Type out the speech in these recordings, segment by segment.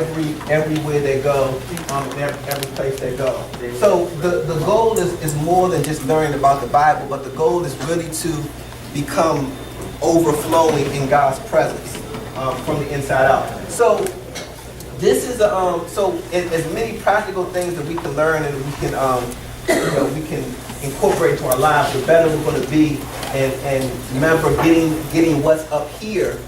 everywhere they go, every place they go. So the goal is more than just learning about the Bible, but the goal is really to become overflowing in God's presence from the inside out. So this is as many practical things that we can learn and we can we can incorporate into our lives, the better we're going to be. And remember, getting what's up here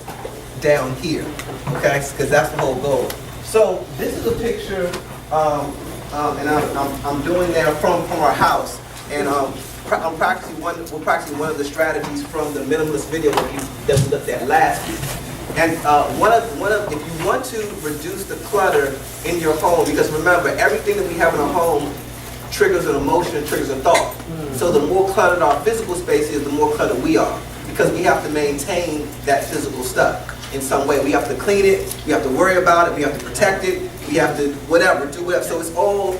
down here, okay? Because that's the whole goal. So this is a picture, and I'm doing that from our house, and we're practicing one of the strategies from the minimalist video that we looked at last week. And if you want to reduce the clutter in your home, because remember, everything that we have in our home triggers an emotion, triggers a thought. So the more cluttered our physical space is, the more cluttered we are, because we have to maintain that physical stuff in some way. We have to clean it, we have to worry about it, we have to protect it, we have to do whatever. So it's all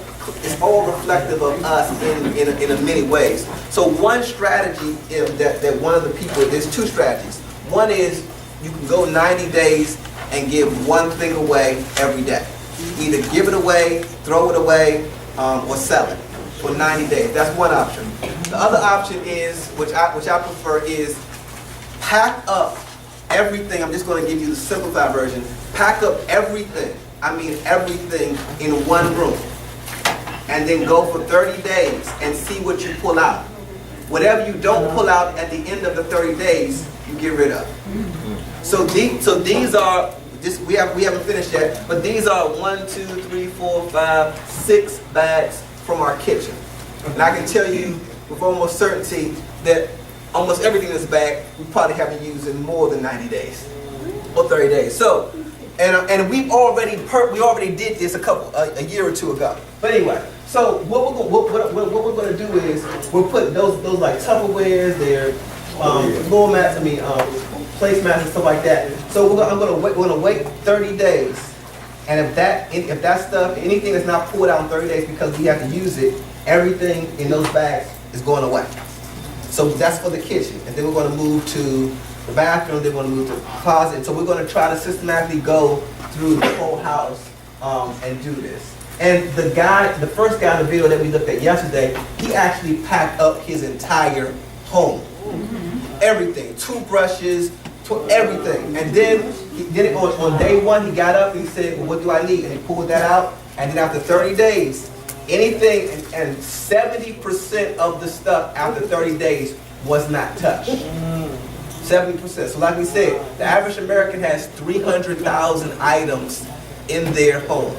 reflective of us in many ways. So one strategy that one of the people, there's two strategies. One is you can go 90 days and give one thing away every day. Either give it away, throw it away, or sell it for 90 days. That's one option. The other option is, which I prefer, is pack up everything. I'm just going to give you the simplified version. Pack up everything, I mean everything, in one room. And then go for 30 days and see what you pull out. Whatever you don't pull out at the end of the 30 days, you get rid of. So these are, we haven't finished yet, but these are 1, 2, 3, 4, 5, 6 bags from our kitchen. And I can tell you with almost certainty that almost everything in this bag we probably haven't used in more than 90 days or 30 days. So, and we already did this a year or two ago. But anyway, so what we're going to do is we're putting those like Tupperwares, their floor mats, placemats and stuff like that. So we're gonna wait 30 days. And if that stuff, anything that's not pulled out in 30 days because we have to use it, everything in those bags is going away. So that's for the kitchen. And then we're going to move to the bathroom, then we're going to move to the closet. So we're going to try to systematically go through the whole house and do this. And the first guy in the video that we looked at yesterday, he actually packed up his entire home. Everything, toothbrushes, everything. And then on day one, he got up and he said, well, what do I need? And he pulled that out. And then after 30 days, anything, and 70% of the stuff after 30 days was not touched. 70%. So like we said, the average American has 300,000 items in their home.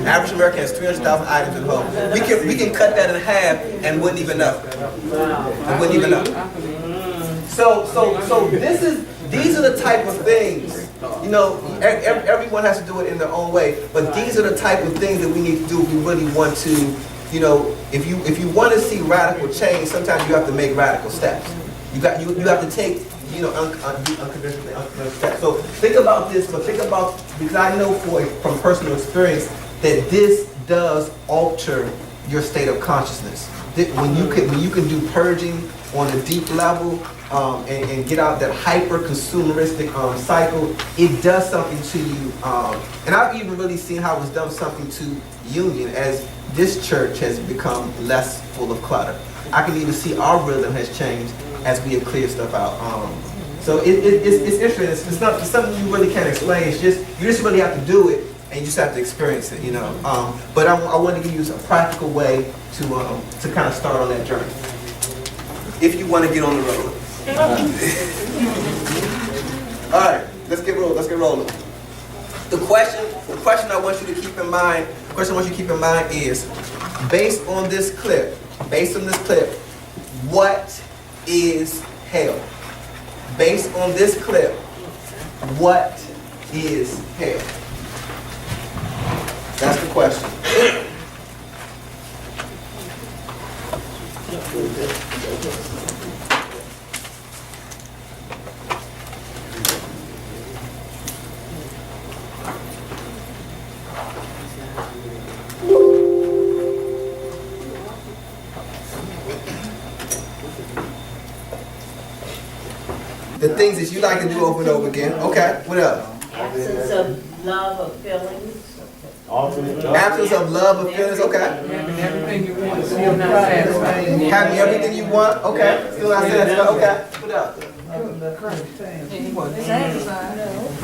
The average American has 300,000 items in home. We can cut that in half and wouldn't even know. It wouldn't even know. So these are the type of things, everyone has to do it in their own way, but these are the type of things that we need to do if we really want to, if you want to see radical change, sometimes you have to make radical steps. You have to take, unconventional steps. So think about this, but because I know from personal experience that this does alter your state of consciousness. When you can do purging on a deep level, and get out that hyper-consumeristic cycle, it does something to you. And I've even really seen how it's done something to Union as this church has become less full of clutter. I can even see our rhythm has changed as we have cleared stuff out. So it's interesting. It's not something you really can't explain. It's just, you just really have to do it, and you just have to experience it, But I want to give you a practical way to kind of start on that journey, if you want to get on the road. All right, let's get rolling. The question I want you to keep in mind, is, based on this clip, what is hell? Based on this clip, what is hell? That's the question. The things that you like to do over and over again. Okay, what else? Absence of love or feelings. Absence of love or feelings, okay. Having everything you want, still not satisfied. Having everything you want, okay. Still not satisfied, okay. What else?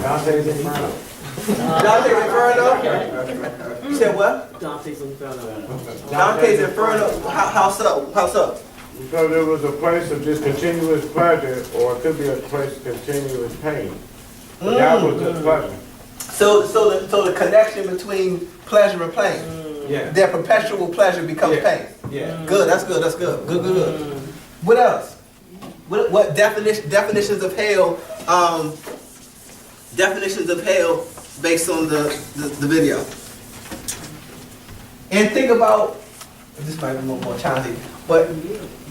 Dante's Inferno. Dante's Inferno? You said what? Dante's Inferno. Dante's Inferno, how so? How so? Because it was a place of just continuous pleasure, or it could be a place of continuous pain. But that was just pleasure. So the connection between pleasure and pain. Yeah. Their perpetual pleasure becomes pain. Yeah. Good, that's good, that's good. Good. What else? What definitions of hell, definitions of hell based on the video? And think about, this might be a little more challenging, but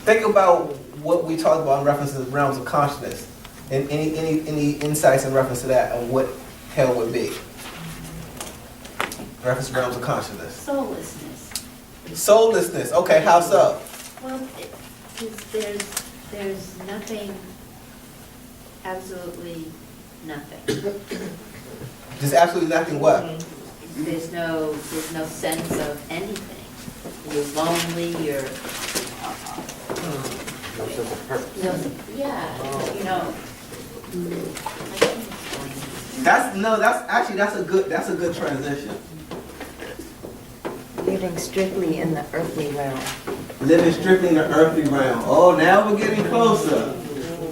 think about what we talked about in reference to the realms of consciousness. And any insights in reference to that on what hell would be? Reference to realms of consciousness. Soullessness. Soullessness, okay, how so? Well, there's nothing, absolutely nothing. There's absolutely nothing what? There's no sense of anything. You're lonely, you're, No sense of purpose. yeah, you know. I can't explain it. That's a good transition. Living strictly in the earthly realm. Living strictly in the earthly realm. Oh, now we're getting closer.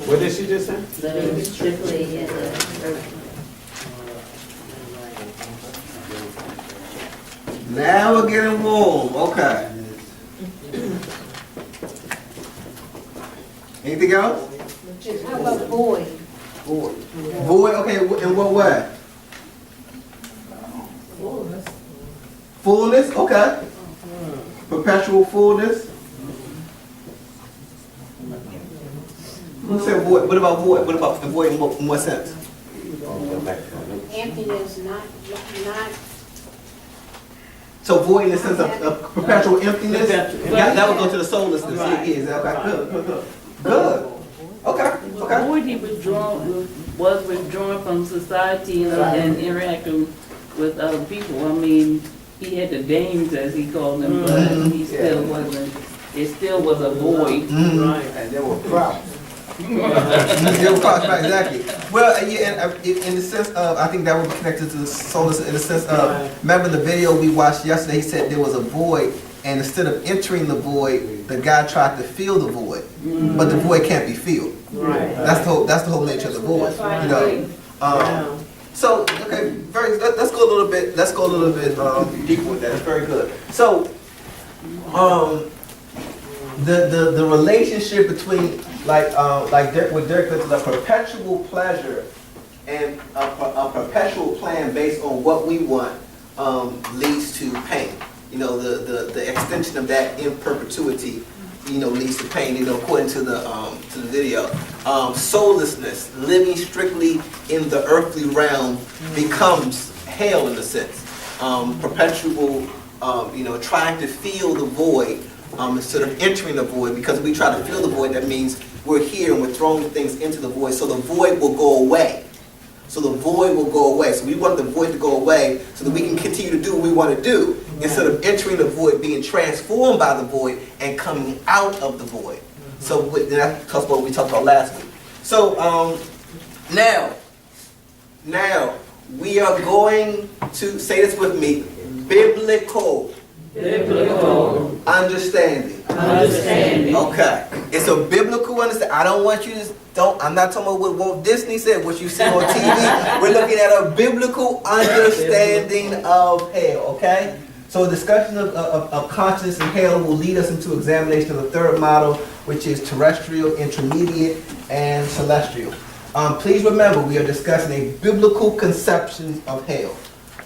What did she just say? Living strictly in the earth. Now we're getting warm. Okay. Anything else? How about void? Void, okay, in what way? Fullness, okay. Perpetual fullness. Who said void? What about void? What about the void in what sense? Emptiness, not. So void in the sense of perpetual emptiness? That would go to the soullessness. Right. Yeah, okay, good. Okay. Would he was withdrawn from society and interacting with other people. I mean, he had the dames, as he called them, but he still wasn't. It still was a void. Right. And there were crowds. Right, exactly. Well, yeah, in the sense of, I think that would be connected to the soulless in the sense of, remember the video we watched yesterday, he said there was a void, and instead of entering the void, the guy tried to fill the void, but the void can't be filled. Right. That's the whole nature of the void, you know. So, okay, let's go a little bit deeper with that. It's very good. So, the relationship between with Dirk, the perpetual pleasure and a perpetual plan based on what we want leads to pain. You know, the extension of that in perpetuity, you know, leads to pain. You know, according to the video, soullessness, living strictly in the earthly realm, becomes hell in a sense. Perpetual, you know, trying to fill the void instead of entering the void, because we try to fill the void. That means we're here and we're throwing things into the void, so the void will go away. So the void will go away. So we want the void to go away so that we can continue to do what we want to do, instead of entering the void, being transformed by the void, and coming out of the void. So that talks about what we talked about last week. So now we are going to say this with me: biblical understanding. Okay. It's a biblical understanding. I don't want you to I'm not talking about what Walt Disney said, what you see on TV. We're looking at a biblical understanding of hell, okay? So a discussion of consciousness and hell will lead us into examination of the third model, which is terrestrial, intermediate, and celestial. Please remember, we are discussing a biblical conception of hell.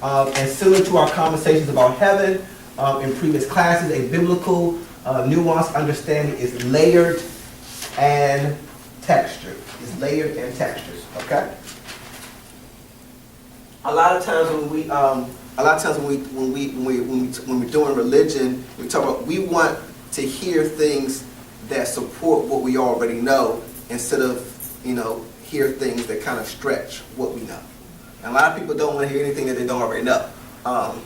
And similar to our conversations about heaven in previous classes, a biblical nuanced understanding is layered and textured. It's layered and textured. Okay. A lot of times when we're doing religion, we talk about, we want to hear things that support what we already know, instead of, you know, hear things that kind of stretch what we know. And a lot of people don't want to hear anything that they don't already know. So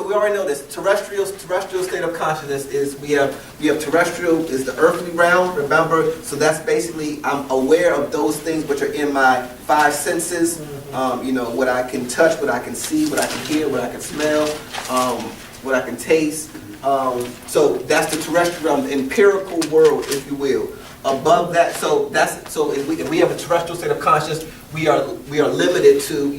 we already know this. Terrestrial state of consciousness is we have terrestrial is the earthly realm. Remember, so that's basically I'm aware of those things which are in my five senses. What I can touch, what I can see, what I can hear, what I can smell, what I can taste. So that's the terrestrial realm, the empirical world, if you will. Above that, so if we have a terrestrial state of consciousness, we are limited to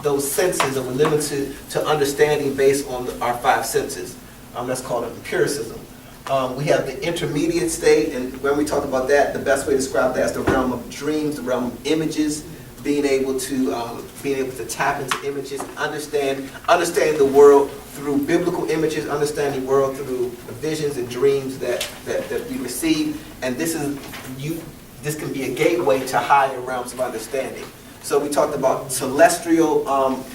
those senses, and we're limited to understanding based on our five senses. That's called empiricism. We have the intermediate state, and when we talk about that, the best way to describe that is the realm of dreams, the realm of images, being able to tap into images, understand the world through biblical images, understanding the world through the visions and dreams that we receive, and this can be a gateway to higher realms of understanding. So we talked about celestial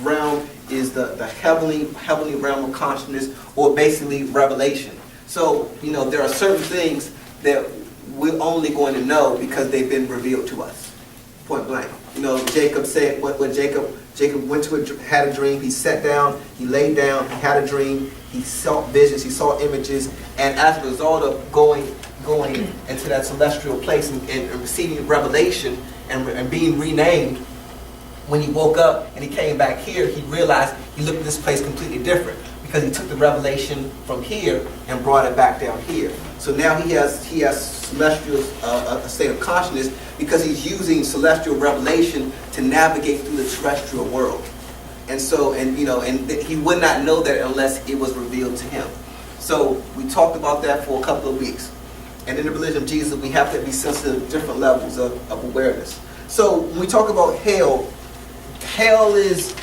realm is the heavenly realm of consciousness, or basically revelation. So there are certain things that we're only going to know because they've been revealed to us, point blank. Jacob said what Jacob went to had a dream. He sat down, he laid down, he had a dream, he saw visions, he saw images, and as a result of going into that celestial place and receiving revelation and being renamed, when he woke up and he came back here, he realized he looked at this place completely different because he took the revelation from here and brought it back down here. So now he has celestial a state of consciousness because he's using celestial revelation to navigate through the terrestrial world. And so he would not know that unless it was revealed to him. So we talked about that for a couple of weeks. And in the religion of Jesus, we have to be sensitive to different levels of awareness. So when we talk about hell is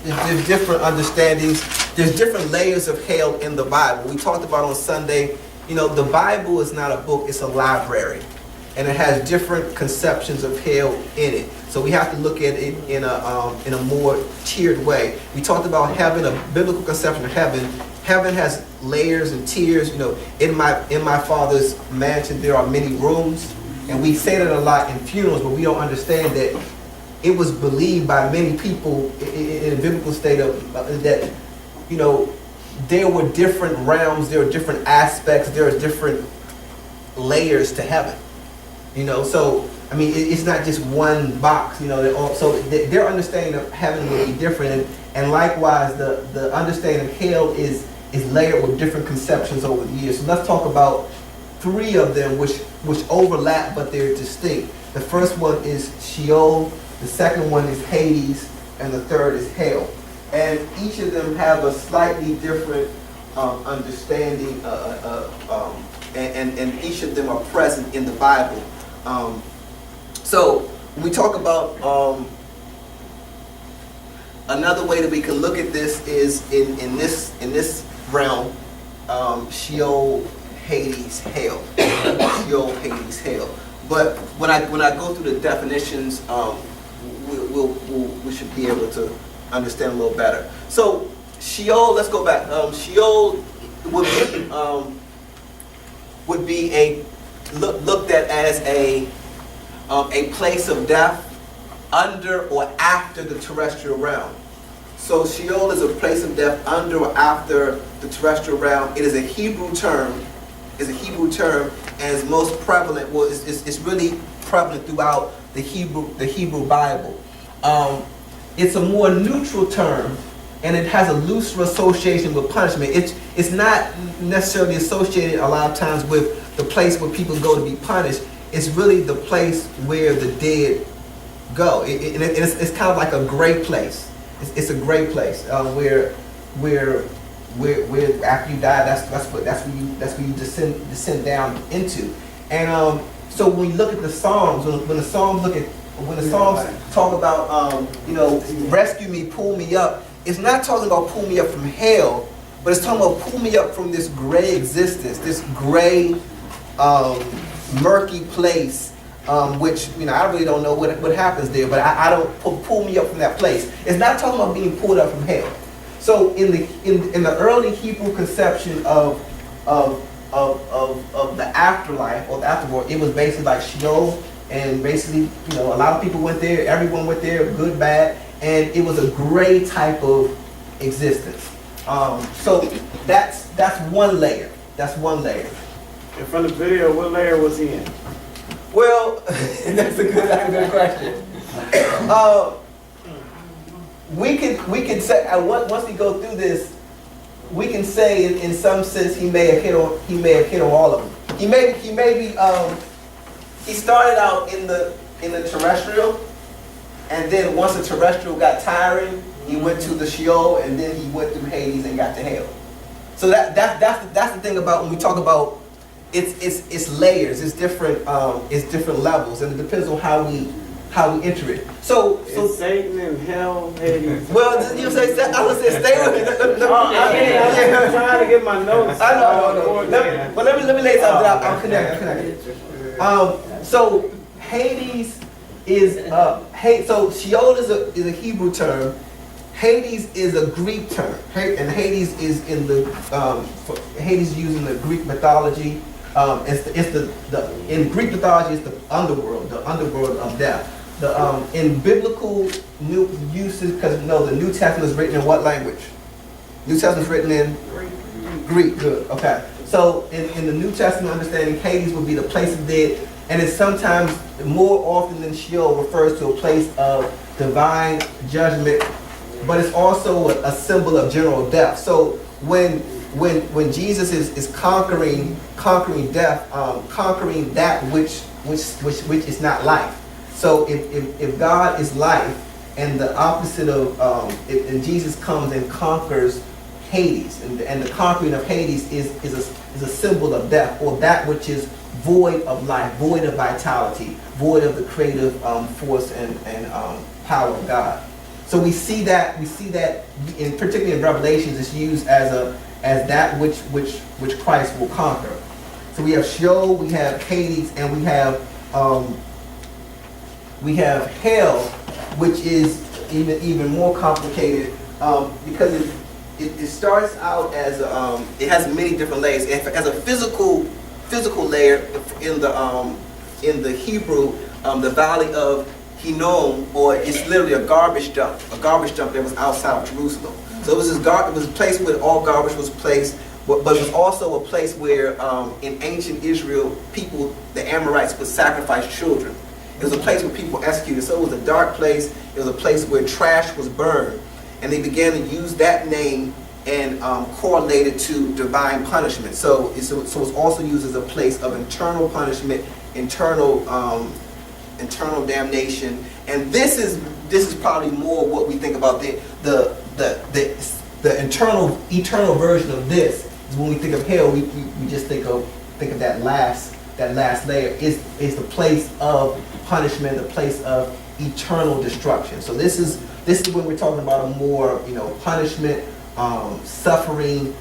there's different understandings. There's different layers of hell in the Bible. We talked about on Sunday, the Bible is not a book, it's a library. And it has different conceptions of hell in it. So we have to look at it in a more tiered way. We talked about having a biblical conception of heaven. Heaven has layers and tiers. In my Father's mansion there are many rooms. And we say that a lot in funerals, but we don't understand that it was believed by many people in a biblical state of that, there were different realms, there were different aspects, there are different layers to heaven. So it's not just one box. So their understanding of heaven will be different, and likewise the understanding of hell is layered with different conceptions over the years. So let's talk about three of them which overlap but they're distinct. The first one is Sheol. The second one is Hades, and the third is hell. And each of them have a slightly different understanding, and each of them are present in the Bible. So when we talk about another way that we can look at this is in this realm, Sheol, Hades, hell. Sheol, Hades, hell. But when I go through the definitions, we should be able to understand a little better. So Sheol, let's go back. Sheol would be looked at as a place of death under or after the terrestrial realm. So Sheol is a place of death under or after the terrestrial realm. It is a Hebrew term. And is most prevalent. Well, it's really prevalent throughout the Hebrew Bible. It's a more neutral term, and it has a looser association with punishment. It's not necessarily associated a lot of times with the place where people go to be punished. It's really the place where the dead go. It's kind of like a gray place. It's a gray place where after you die, that's where you descend down into. And so when you look at the Psalms, when the Psalms talk about rescue me, pull me up, it's not talking about pull me up from hell, but it's talking about pull me up from this gray existence, this gray, murky place, which I really don't know what happens there, but I don't pull me up from that place. It's not talking about being pulled up from hell. So in the early Hebrew conception of the afterlife or the afterworld, it was basically like Sheol, and basically, you know, a lot of people went there, everyone went there, good, bad, and it was a gray type of existence. So that's one layer. That's one layer. And from the video, what layer was he in? Well, that's a good question. We could say once we go through this, we can say in some sense he may have hit on all of them. He started out in the terrestrial, and then once the terrestrial got tiring, he went to the Sheol, and then he went through Hades and got to hell. So that's the thing about when we talk about it's layers, it's different levels, and it depends on how we enter it. So Is Satan in hell, Hades? well, you say I would say stay with me. I'm trying to get my notes. I know. Let me lay something out. I'm connected. So Hades is so Sheol is a Hebrew term. Hades is a Greek term, and Hades is in the Hades using the Greek mythology. In Greek mythology, it's the underworld of death. In biblical uses, because the New Testament is written in what language? New Testament is written in Greek. Good. Okay. So in the New Testament understanding, Hades would be the place of dead, and it's sometimes more often than Sheol refers to a place of divine judgment, but it's also a symbol of general death. So when Jesus is conquering death, conquering that which is not life. So if God is life, and the opposite of and Jesus comes and conquers Hades, and the conquering of Hades is a symbol of death, or that which is void of life, void of vitality, void of the creative force and power of God. So we see that particularly in Revelations, it's used as that which Christ will conquer. So we have Sheol, we have Hades, and we have hell, which is even more complicated because it starts out as it has many different layers. As a physical layer in the Hebrew, the valley of Hinnom, or it's literally a garbage dump that was outside of Jerusalem. So it was it was a place where all garbage was placed, but it was also a place where in ancient Israel, the Amorites would sacrifice children. It was a place where people were executed. So it was a dark place. It was a place where trash was burned, and they began to use that name and correlate it to divine punishment. So it's also used as a place of internal punishment, internal damnation, and this is probably more what we think about the eternal version of this. Is when we think of hell, we just think of that last layer is the place of punishment, the place of eternal destruction. So this is when we're talking about a more punishment, suffering,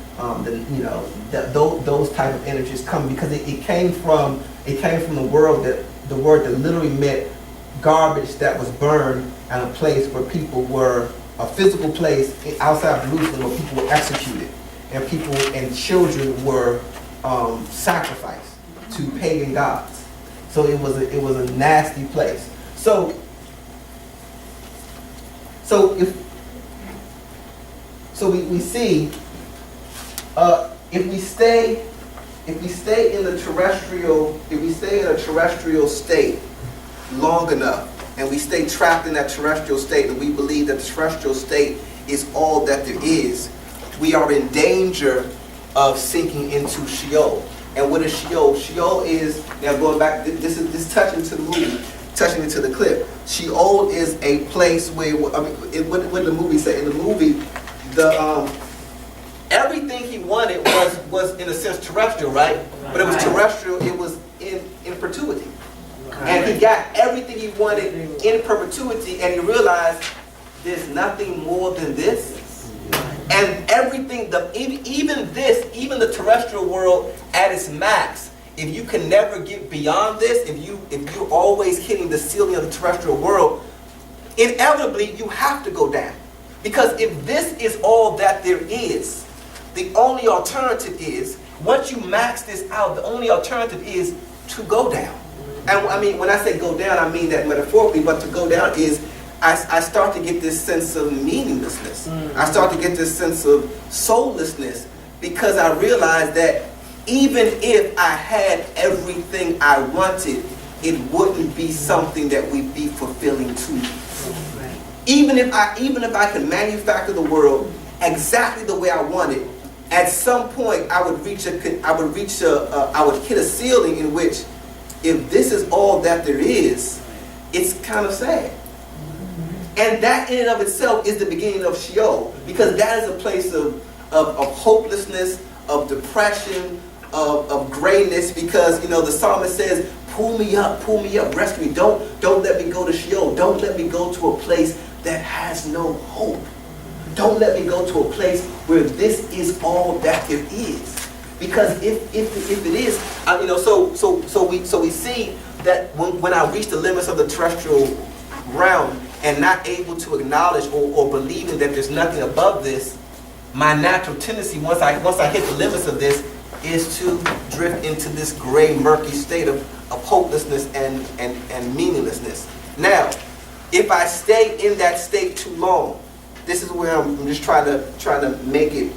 those type of energies come because it came from the word that literally meant garbage that was burned, and a place where people were, a physical place outside of Jerusalem where people were executed, and people and children were sacrificed to pagan gods. So it was a nasty place. So we see if we stay in a terrestrial state long enough, and we stay trapped in that terrestrial state, and we believe that the terrestrial state is all that there is, we are in danger of sinking into Sheol. And what is Sheol? Sheol is, now going back, this is touching to the movie, touching into the clip. Sheol is a place where, what did the movie say? In the movie, everything he wanted was in a sense terrestrial, right? But it was terrestrial, it was in perpetuity. And he got everything he wanted in perpetuity, and he realized there's nothing more than this. And everything, even the terrestrial world at its max, if you can never get beyond this, if you're always hitting the ceiling of the terrestrial world, inevitably you have to go down. Because if this is all that there is, the only alternative is, once you max this out, the only alternative is to go down. And I mean, when I say go down, I mean that metaphorically, but to go down is I start to get this sense of meaninglessness. I start to get this sense of soullessness because I realize that even if I had everything I wanted, it wouldn't be something that would be fulfilling to me. Even if I could manufacture the world exactly the way I wanted, at some point I would hit a ceiling in which, if this is all that there is, it's kind of sad. And that in and of itself is the beginning of Sheol, because that is a place of hopelessness, of depression, of grayness, because, you know, the psalmist says, pull me up, rescue me. Don't let me go to Sheol. Don't let me go to a place that has no hope. Don't let me go to a place where this is all that there is. Because if it is, you know, so we see that when I reach the limits of the terrestrial realm and not able to acknowledge or believing that there's nothing above this, my natural tendency once I hit the limits of this is to drift into this gray, murky state of hopelessness and meaninglessness. Now, if I stay in that state too long, this is where I'm just trying to make it.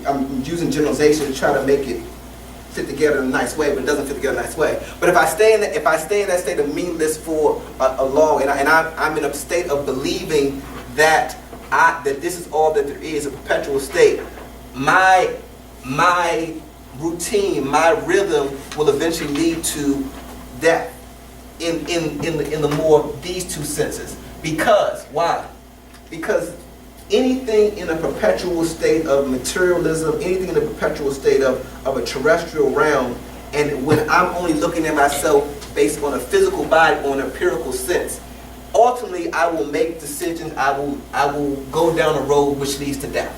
I'm using generalization to try to make it fit together in a nice way, but it doesn't fit together in a nice way. But if I stay in that state of meaningless for a long, and I'm in a state of believing that this is all that there is, a perpetual state, my routine, my rhythm will eventually lead to death in the more of these two senses. Because why? Because anything in a perpetual state of materialism, anything in a perpetual state of a terrestrial realm, and when I'm only looking at myself based on a physical body or an empirical sense, ultimately I will make decisions, I will go down a road which leads to death.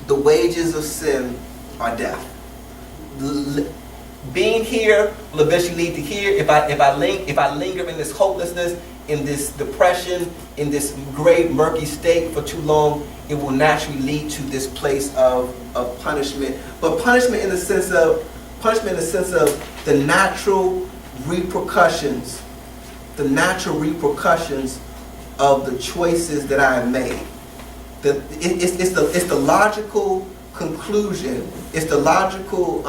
The wages of sin are death. Being here will eventually lead to here. If I linger in this hopelessness, in this depression, in this gray, murky state for too long, it will naturally lead to this place of punishment. But punishment in the sense of the natural repercussions of the choices that I have made. It's the logical conclusion. It's the logical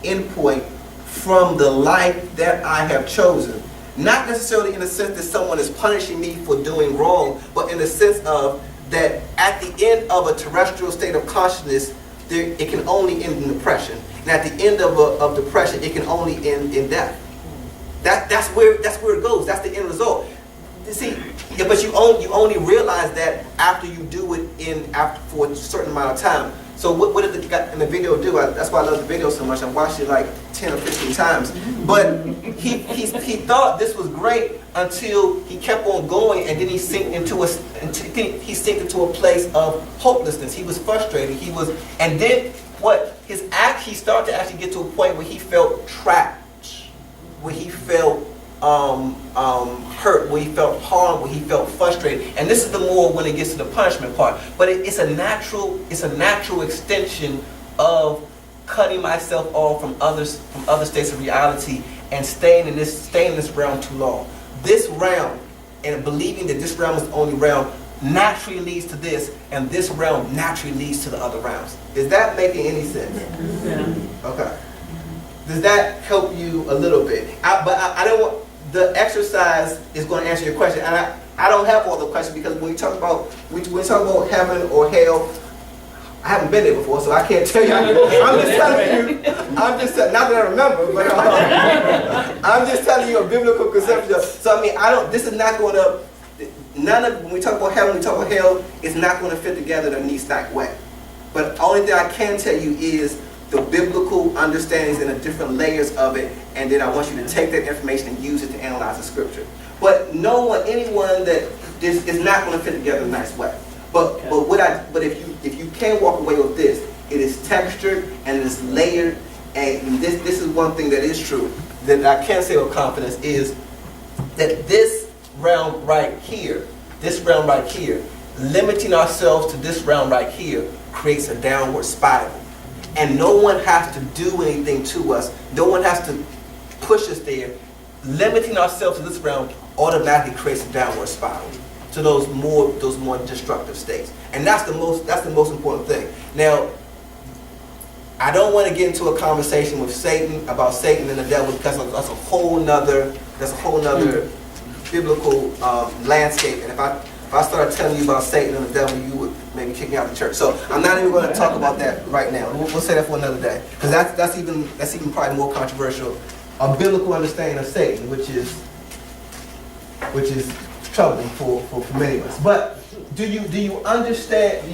endpoint from the life that I have chosen. Not necessarily in the sense that someone is punishing me for doing wrong, but in the sense of that at the end of a terrestrial state of consciousness, it can only end in depression. And at the end of depression, it can only end in death. That's where it goes. That's the end result. You see, yeah, but you only realize that after you do it for a certain amount of time. So what did the guy in the video do? That's why I love the video so much. I watched it like 10 or 15 times. But he thought this was great until he kept on going, and then he sank into a place of hopelessness. He was frustrated. And then what? He started to actually get to a point where he felt trapped, where he felt hurt, where he felt harmed, where he felt frustrated. And this is the more when it gets to the punishment part. But it's a natural extension of cutting myself off from other states of reality and staying in this realm too long. This realm, and believing that this realm is the only realm, naturally leads to this, and this realm naturally leads to the other realms. Is that making any sense? Yeah. Okay. Does that help you a little bit? I don't want. The exercise is going to answer your question, and I don't have all the questions, because when we talk about heaven or hell, I haven't been there before, so I can't tell you. I'm just telling you. Not that I remember, but I'm just telling you a biblical conception. So I mean, this is not going to. When we talk about heaven, we talk about hell, it's not going to fit together in a neat stack way. But the only thing I can tell you is the biblical understandings and the different layers of it, and then I want you to take that information and use it to analyze the scripture. But anyone that this is not going to fit together in a nice way. But if you can walk away with this, it is textured and it is layered, and this is one thing that is true that I can say with confidence is that this realm right here, limiting ourselves to this realm right here creates a downward spiral. And no one has to do anything to us. No one has to push us there. limiting ourselves to this realm automatically creates a downward spiral to those more destructive states. And that's the most important thing. Now, I don't want to get into a conversation with Satan about Satan and the devil, because that's a whole nother biblical landscape. And if I started telling you about Satan and the devil, you would maybe kick me out of the church. So I'm not even going to talk about that right now. We'll say that for another day, because that's even probably more controversial. A biblical understanding of Satan, which is troubling for many of us. But do you understand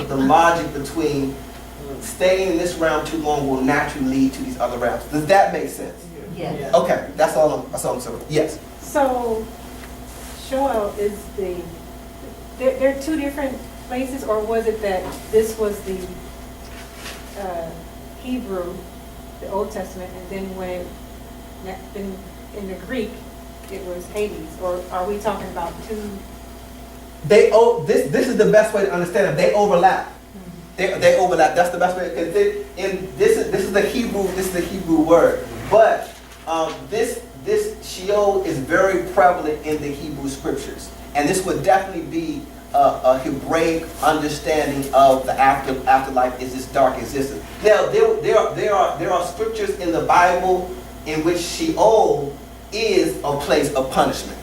the logic between staying in this realm too long will naturally lead to these other realms? Does that make sense? Yes. Okay, that's all I'm saying. Yes. So, Sheol is they're two different places, or was it that this was the Hebrew, the Old Testament, and then when in the Greek, it was Hades? Or are we talking about two? This is the best way to understand them. They overlap. They overlap. That's the best way. Because this is the Hebrew word. But this Sheol is very prevalent in the Hebrew scriptures, and this would definitely be a Hebraic understanding of the afterlife is this dark existence. Now there are scriptures in the Bible in which Sheol is a place of punishment.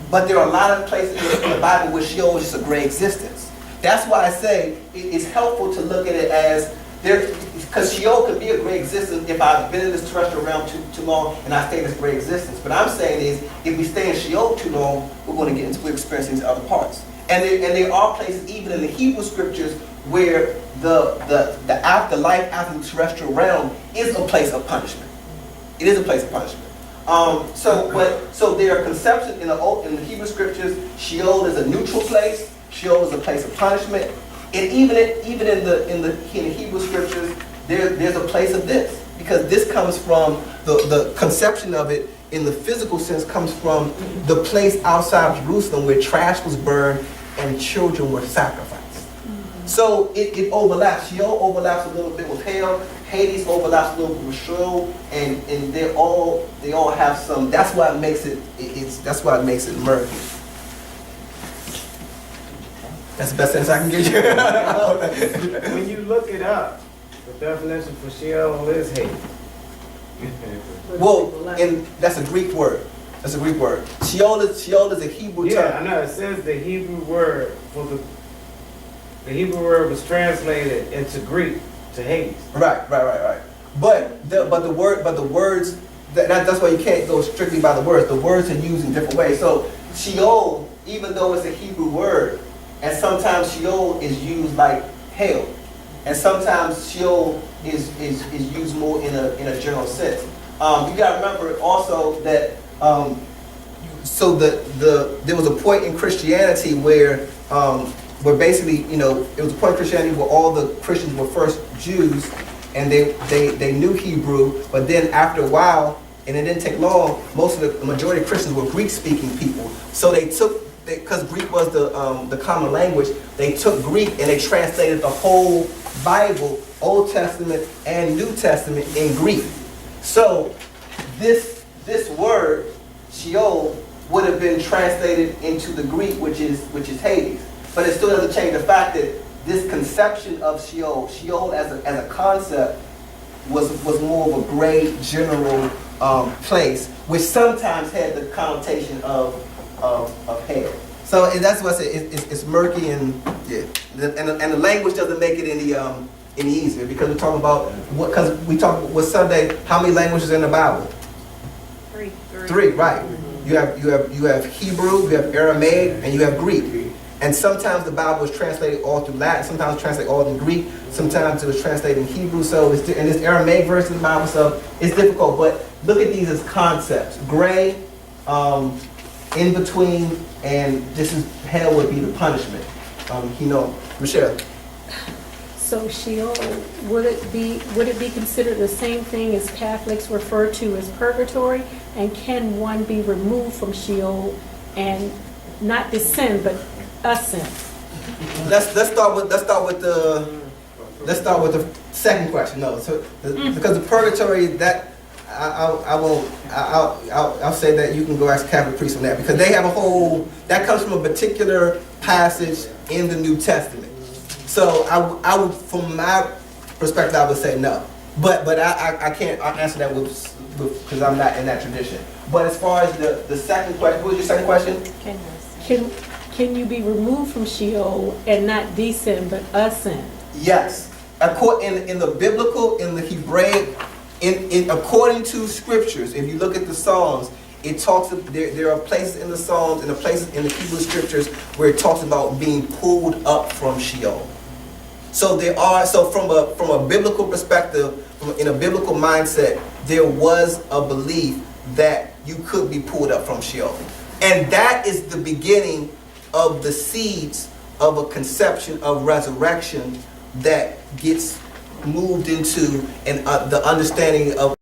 But there are a lot of places in the Bible where Sheol is just a gray existence. That's why I say it's helpful to look at it as there, because Sheol could be a gray existence if I've been in this terrestrial realm too long and I stay in this gray existence. But I'm saying is, if we stay in Sheol too long, we're experiencing these other parts. And there are places even in the Hebrew scriptures where the afterlife after the terrestrial realm is a place of punishment. It is a place of punishment. So there are conceptions in the Hebrew scriptures. Sheol is a neutral place. Sheol is a place of punishment. And even in the Hebrew scriptures, there's a place of this, because this comes from the conception of it in the physical sense comes from the place outside of Jerusalem where trash was burned and children were sacrificed. So it overlaps. Sheol overlaps a little bit with hell. Hades overlaps a little bit with Sheol, and they all have some. That's why it makes it murky. That's the best sense I can give you. When you look it up, the definition for Sheol is Hades. Well, and that's a Greek word. That's a Greek word. Sheol is a Hebrew term. Yeah, I know. It says the Hebrew word for the Hebrew word was translated into Greek to Hades. Right. But the words that's why you can't go strictly by the words. The words are used in different ways. So Sheol, even though it's a Hebrew word, and sometimes Sheol is used like hell, and sometimes Sheol is used more in a general sense. You got to remember also that there was a point in Christianity where basically, it was a point in Christianity where all the Christians were first Jews, and they knew Hebrew, but then after a while, and it didn't take long, the majority of Christians were Greek-speaking people. So because Greek was the common language, they took Greek and they translated the whole Bible, Old Testament and New Testament, in Greek. So this word, Sheol, would have been translated into the Greek, which is Hades. But it still doesn't change the fact that this conception of Sheol as a concept, was more of a gray general place, which sometimes had the connotation of hell. So that's what I say. It's murky, and the language doesn't make it any easier, because we're talking about because we talk with Sunday. How many languages are in the Bible? Three, right? You have Hebrew, you have Aramaic, and you have Greek. And sometimes the Bible is translated all through Latin. Sometimes it's translated all in Greek. Sometimes it was translated in Hebrew. So in this Aramaic verse of the Bible, so it's difficult. But look at these as concepts: gray, in between, and this is hell would be the punishment. Michelle. So Sheol, would it be considered the same thing as Catholics refer to as purgatory? And can one be removed from Sheol and not descend but ascend? Let's start with the second question. No, because the purgatory, that I won't, I'll say that you can go ask Catholic priests on that, because they have a whole, that comes from a particular passage in the New Testament. So I would, from my perspective, I would say no. But I can't answer that with, because I'm not in that tradition. But as far as the second question, what was your second question? Can you be removed from Sheol and not descend but ascend? Yes. In the biblical, in the Hebraic, according to scriptures, if you look at the Psalms, it talks, there are places in the Psalms and the places in the Hebrew scriptures where it talks about being pulled up from Sheol. So from a biblical perspective, in a biblical mindset, there was a belief that you could be pulled up from Sheol. And that is the beginning of the seeds of a conception of resurrection that gets moved into the understanding of